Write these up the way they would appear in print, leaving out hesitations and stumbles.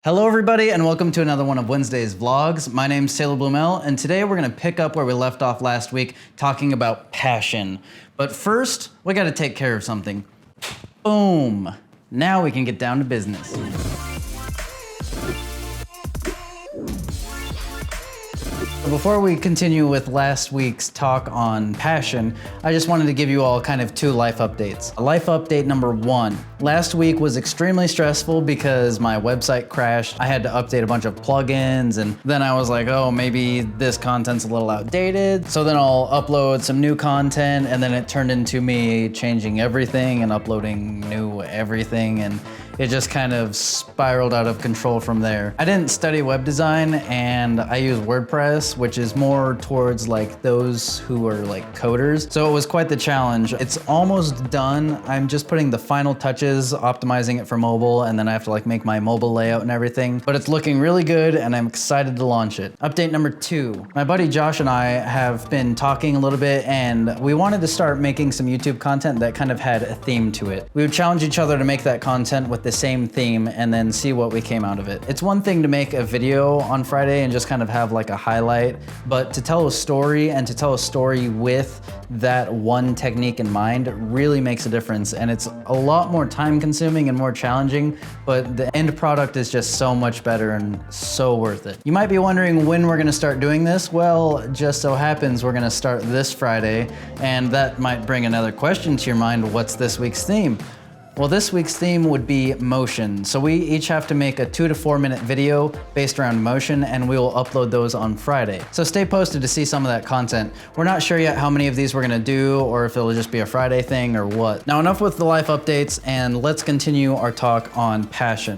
Hello everybody and welcome to another one of Wednesday's vlogs. My name's Bluemel and today we're gonna pick up where we left off last week talking about passion. But first, we gotta take care of something. Boom! Now we can get down to business. Before we continue with last week's talk on passion, I just wanted to give you all kind of two life updates. Life update number one. Last week was extremely stressful because my website crashed. I had to update a bunch of plugins and then I was like, oh, maybe this content's a little outdated. So then I'll upload some new content and then it turned into me changing everything and uploading new everything, and it just kind of spiraled out of control from there. I didn't study web design and I use WordPress, which is more towards like those who are like coders. So it was quite the challenge. It's almost done. I'm just putting the final touches, optimizing it for mobile, and then I have to like make my mobile layout and everything. But it's looking really good and I'm excited to launch it. Update number two. My buddy Josh and I have been talking a little bit and we wanted to start making some YouTube content that kind of had a theme to it. We would challenge each other to make that content with the same theme and then see what we came out of it. It's one thing to make a video on Friday and just kind of have like a highlight, but to tell a story and to tell a story with that one technique in mind really makes a difference, and it's a lot more time consuming and more challenging, but the end product is just so much better and so worth it. You might be wondering when we're gonna start doing this. Well, just so happens we're gonna start this Friday, and that might bring another question to your mind. What's this week's theme? Well, this week's theme would be motion. So we each have to make a 2 to 4 minute video based around motion, and we will upload those on Friday. So stay posted to see some of that content. We're not sure yet how many of these we're gonna do or if it'll just be a Friday thing or what. Now, enough with the life updates and let's continue our talk on passion.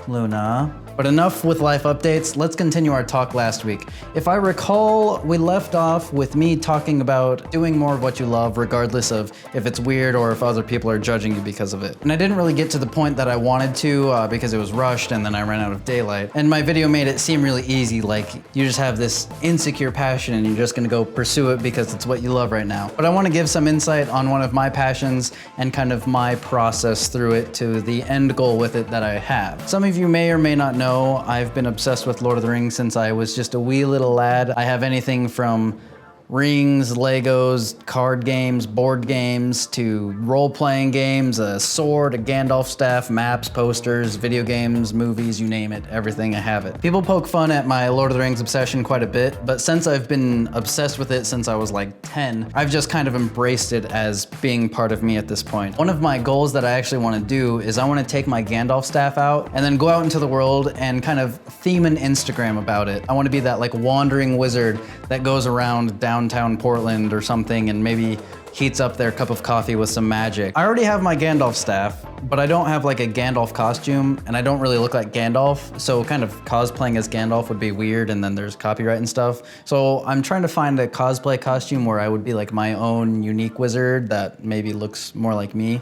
Luna. But enough with life updates, let's continue our talk last week. If I recall, we left off with me talking about doing more of what you love regardless of if it's weird or if other people are judging you because of it. And I didn't really get to the point that I wanted to because it was rushed and then I ran out of daylight. And my video made it seem really easy, like you just have this insecure passion and you're just gonna go pursue it because it's what you love right now. But I wanna give some insight on one of my passions and kind of my process through it to the end goal with it that I have. Some of you may or may not know I've been obsessed with Lord of the Rings since I was just a wee little lad. I have anything from rings, Legos, card games, board games, to role-playing games, a sword, a Gandalf staff, maps, posters, video games, movies, you name it, everything, I have it. People poke fun at my Lord of the Rings obsession quite a bit, but since I've been obsessed with it since I was like 10, I've just kind of embraced it as being part of me at this point. One of my goals that I actually want to do is I want to take my Gandalf staff out and then go out into the world and kind of theme an Instagram about it. I want to be that like wandering wizard that goes around downtown Portland or something and maybe heats up their cup of coffee with some magic. I already have my Gandalf staff, but I don't have like a Gandalf costume and I don't really look like Gandalf, so kind of cosplaying as Gandalf would be weird and then there's copyright and stuff. So I'm trying to find a cosplay costume where I would be like my own unique wizard that maybe looks more like me.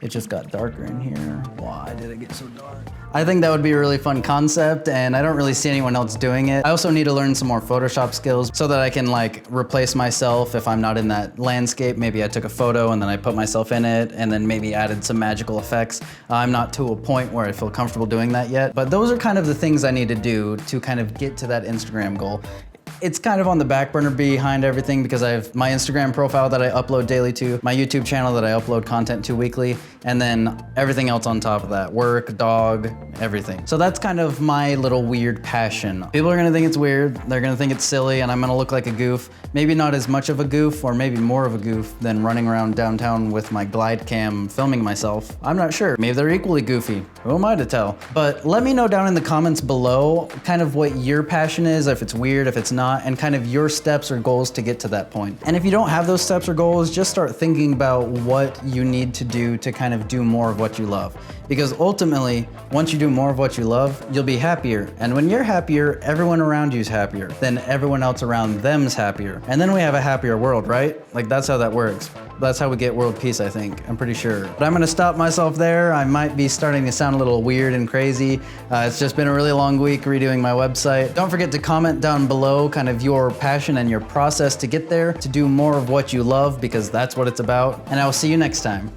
It just got darker in here. Why did it get so dark? I think that would be a really fun concept and I don't really see anyone else doing it. I also need to learn some more Photoshop skills so that I can like replace myself if I'm not in that landscape. Maybe I took a photo and then I put myself in it and then maybe added some magical effects. I'm not to a point where I feel comfortable doing that yet, but those are kind of the things I need to do to kind of get to that Instagram goal. It's kind of on the back burner behind everything because I have my Instagram profile that I upload daily to, my YouTube channel that I upload content to weekly, and then everything else on top of that. Work, dog, everything. So that's kind of my little weird passion. People are gonna think it's weird, they're gonna think it's silly, and I'm gonna look like a goof. Maybe not as much of a goof, or maybe more of a goof than running around downtown with my glide cam filming myself. I'm not sure. Maybe they're equally goofy. Who am I to tell? But let me know down in the comments below kind of what your passion is, if it's weird, if it's not, and kind of your steps or goals to get to that point. And if you don't have those steps or goals, just start thinking about what you need to do to kind of do more of what you love. Because ultimately, once you do more of what you love, you'll be happier. And when you're happier, everyone around you is happier. Then everyone else around them's happier. And then we have a happier world, right? Like that's how that works. That's how we get world peace, I think. I'm pretty sure. But I'm gonna stop myself there. I might be starting to sound a little weird and crazy. It's just been a really long week redoing my website. Don't forget to comment down below kind of your passion and your process to get there, to do more of what you love, because that's what it's about. And I will see you next time.